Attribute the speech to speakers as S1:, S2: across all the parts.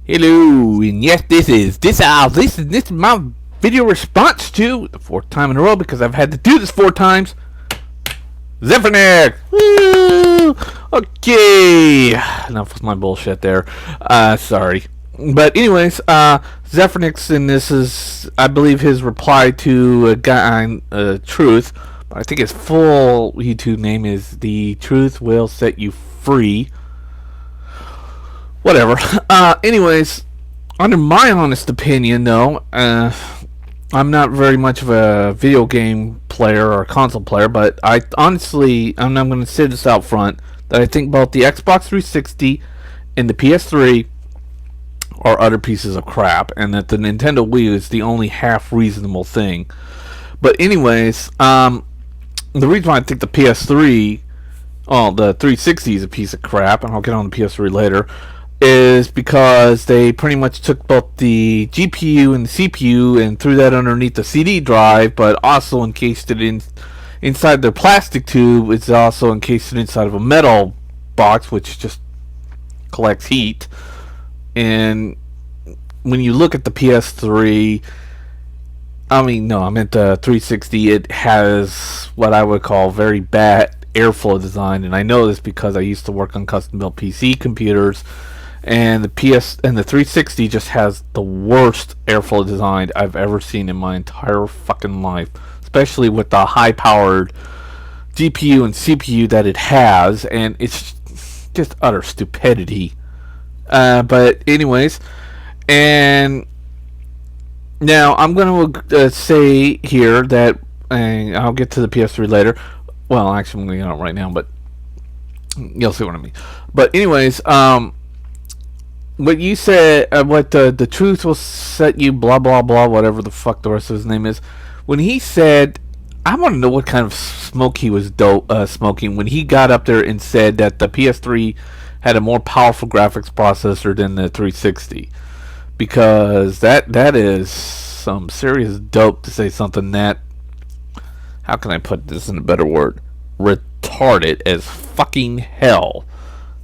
S1: Hello, and yes, this is my video response to the fourth time in a row because I've had to do this 4 times. Zephyrnik! Woo! Okay, enough with my bullshit there. Sorry, but anyways, Zephyrnik's, and this is, I believe, his reply to a guy on Truth. I think his full YouTube name is "The Truth Will Set You Free." Whatever. Anyways, under my honest opinion, though, I'm not very much of a video game player or console player, but I'm going to say this out front, that I think both the Xbox 360 and the PS3 are utter pieces of crap, and that the Nintendo Wii is the only half reasonable thing. But anyways, the reason why I think the PS3, the 360 is a piece of crap, and I'll get on the PS3 later, is because they pretty much took both the GPU and the CPU and threw that underneath the CD drive, but also encased it inside their plastic tube. It's also encased it inside of a metal box, which just collects heat. And when you look at the PS3, I meant the 360, it has what I would call very bad airflow design, and I know this because I used to work on custom-built PC computers. And the 360 just has the worst airflow design I've ever seen in my entire fucking life, especially with the high-powered GPU and CPU that it has, and it's just utter stupidity. But anyways, and now I'm going to say here that, and I'll get to the PS3 later. Well, actually, I'm going to get it right now, but you'll see what I mean. But anyways, what you said, what the truth will set you, blah blah blah, whatever the fuck the rest of his name is. When he said, I want to know what kind of smoke he was smoking when he got up there and said that the PS3 had a more powerful graphics processor than the 360, because that is some serious dope to say something that, how can I put this in a better word, retarded as fucking hell.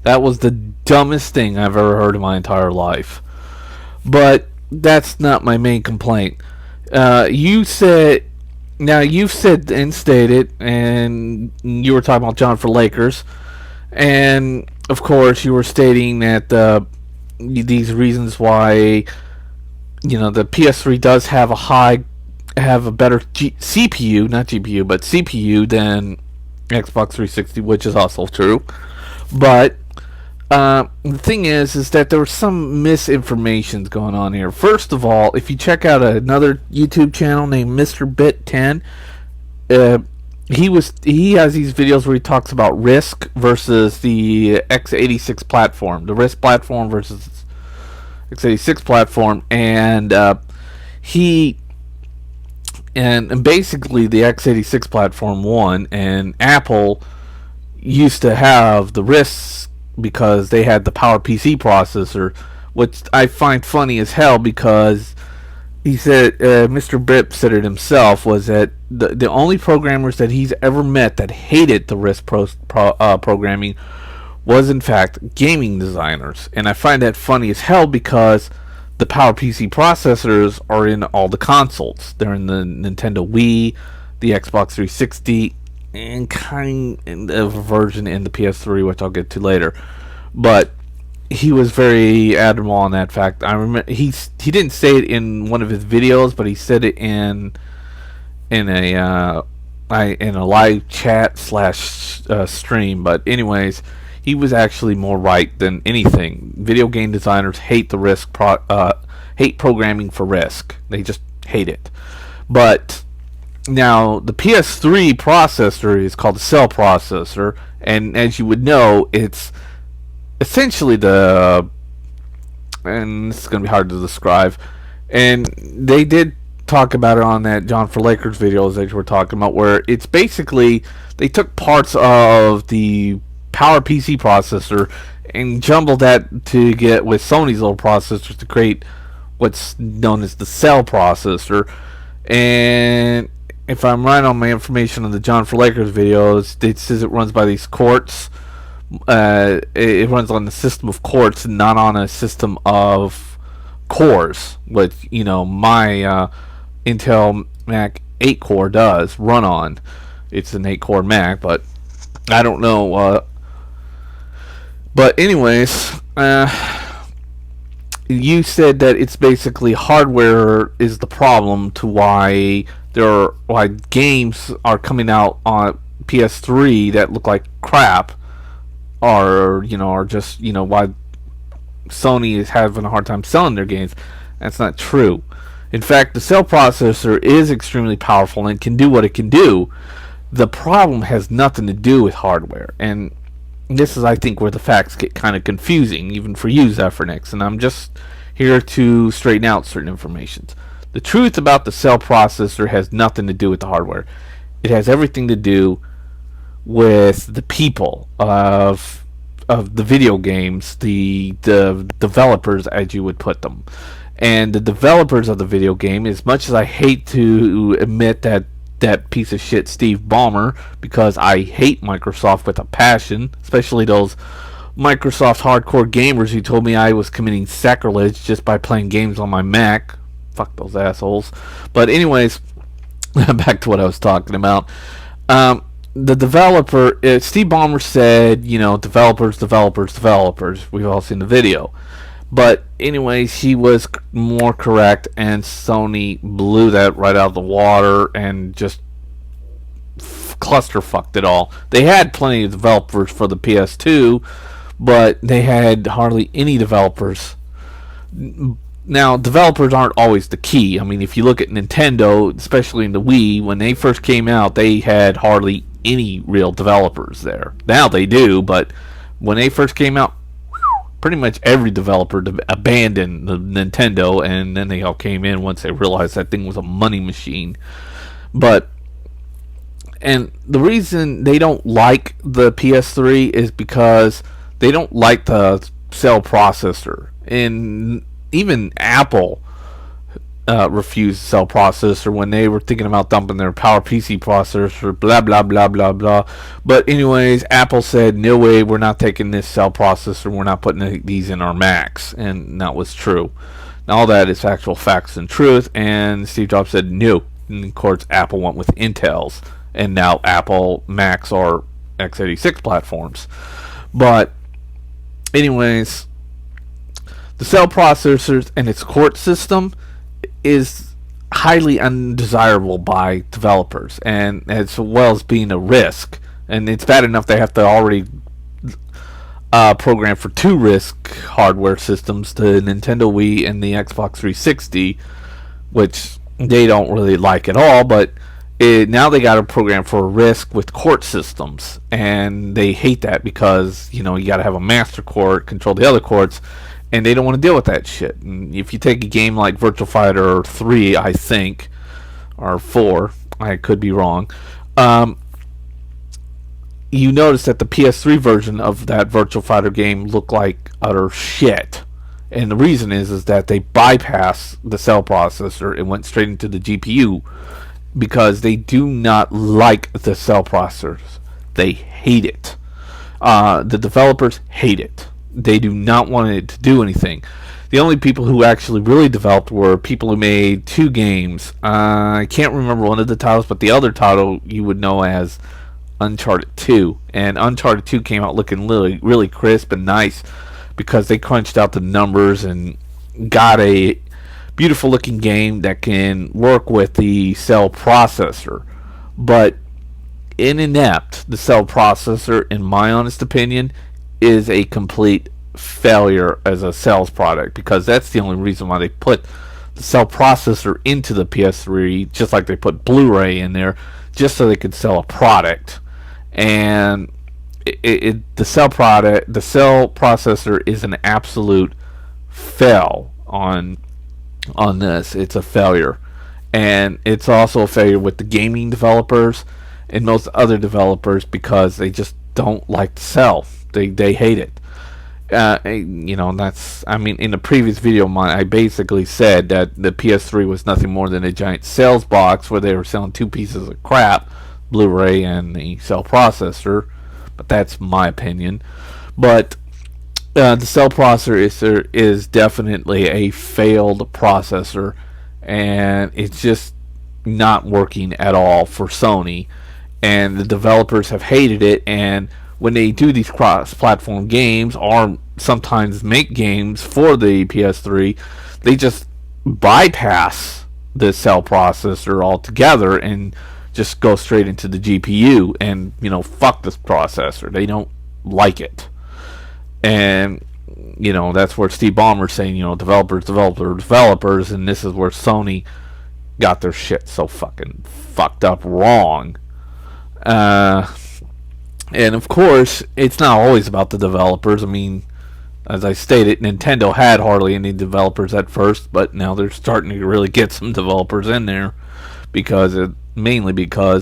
S1: That was the dumbest thing I've ever heard in my entire life. But that's not my main complaint. You've said and stated, and you were talking about John for Lakers, and of course you were stating that these reasons why, the PS3 does have a better CPU, not GPU, but CPU than Xbox 360, which is also true. But the thing is that there was some misinformation going on here. First of all, if you check out another YouTube channel named Mr. Bit 10, he has these videos where he talks about RISC versus the x86 platform, the RISC platform versus x86 platform, and basically the x86 platform won, and Apple used to have the RISC because they had the PowerPC processor, which I find funny as hell, because he said, Mr. Bip said it himself, was that the only programmers that he's ever met that hated the RISC programming was in fact gaming designers. And I find that funny as hell because the PowerPC processors are in all the consoles. They're in the Nintendo Wii, the Xbox 360, and kind of a version in the PS3, which I'll get to later. But he was very adamant on that fact. I remember he didn't say it in one of his videos, but he said it in a live chat / stream. But anyways, he was actually more right than anything. Video game designers hate the hate programming for RISC. They just hate it. But now, the PS3 processor is called the Cell processor, and as you would know, it's essentially and this is going to be hard to describe, and they did talk about it on that John for Lakers videos that you were talking about, where it's basically, they took parts of the PowerPC processor and jumbled that to get with Sony's little processors to create what's known as the Cell processor. And if I'm right on my information on the John for Lakers videos, it says it runs by these quartz. It runs on the system of quartz, not on a system of cores, which my Intel Mac 8 core does run on. It's an 8 core Mac, but I don't know. But anyways, you said that it's basically hardware is the problem to why games are coming out on PS3 that look like crap, or are just why Sony is having a hard time selling their games. That's not true. In fact, the cell processor is extremely powerful and can do what it can do. The problem has nothing to do with hardware, and this is, I think, where the facts get kind of confusing, even for you, Zephyrnix, and I'm just here to straighten out certain information. The truth about the cell processor has nothing to do with the hardware. It has everything to do with the people of the video games, the developers, as you would put them. And the developers of the video game, as much as I hate to admit that piece of shit Steve Ballmer, because I hate Microsoft with a passion, especially those Microsoft hardcore gamers who told me I was committing sacrilege just by playing games on my Mac. Fuck those assholes. But anyways, back to what I was talking about. The developer, Steve Ballmer said, developers. We've all seen the video. But anyways, he was more correct, and Sony blew that right out of the water and just clusterfucked it all. They had plenty of developers for the PS2, but they had hardly any developers. Now, developers aren't always the key. I mean, if you look at Nintendo, especially in the Wii, when they first came out, they had hardly any real developers there. Now they do, but when they first came out, pretty much every developer abandoned the Nintendo, and then they all came in once they realized that thing was a money machine. And the reason they don't like the PS3 is because they don't like the cell processor. And even Apple refused cell processor when they were thinking about dumping their PowerPC processor, blah blah blah blah blah. But anyways, Apple said, no way, we're not taking this cell processor, we're not putting these in our Macs, and that was true. Now, all that is actual facts and truth, and Steve Jobs said no, and of course Apple went with Intel's, and now Apple Macs are x86 platforms. But anyways, the cell processors and its court system is highly undesirable by developers, and as well as being a risk. And it's bad enough they have to already program for 2 RISC hardware systems, the Nintendo Wii and the Xbox 360, which they don't really like at all, but now they got to program for a RISC with court systems, and they hate that because you got to have a master court control the other courts, and they don't want to deal with that shit. And if you take a game like Virtua Fighter 3, I think, or 4, I could be wrong, you notice that the PS3 version of that Virtua Fighter game looked like utter shit. And the reason is that they bypassed the cell processor and went straight into the GPU because they do not like the cell processors. They hate it. The developers hate it. They do not want it to do anything. The only people who actually really developed were people who made 2 games. I can't remember one of the titles, but the other title you would know as Uncharted 2. And Uncharted 2 came out looking really, really crisp and nice because they crunched out the numbers and got a beautiful looking game that can work with the cell processor. But the cell processor, in my honest opinion, is a complete failure as a sales product, because that's the only reason why they put the cell processor into the PS3, just like they put Blu-ray in there, just so they could sell a product. And the cell processor is an absolute fail on this. It's a failure, and it's also a failure with the gaming developers and most other developers because they just don't like to sell. They hate it. That's, I mean, in the previous video of mine, I basically said that the PS3 was nothing more than a giant sales box where they were selling 2 pieces of crap, Blu-ray and the cell processor. But that's my opinion. But The cell processor is definitely a failed processor, and it's just not working at all for Sony. And the developers have hated it. And when they do these cross-platform games, or sometimes make games for the PS3, they just bypass the cell processor altogether and just go straight into the GPU and fuck this processor. They don't like it. And that's where Steve Ballmer's saying, developers, and this is where Sony got their shit so fucking fucked up wrong. And of course, it's not always about the developers. I mean, as I stated, Nintendo had hardly any developers at first, but now they're starting to really get some developers in there mainly because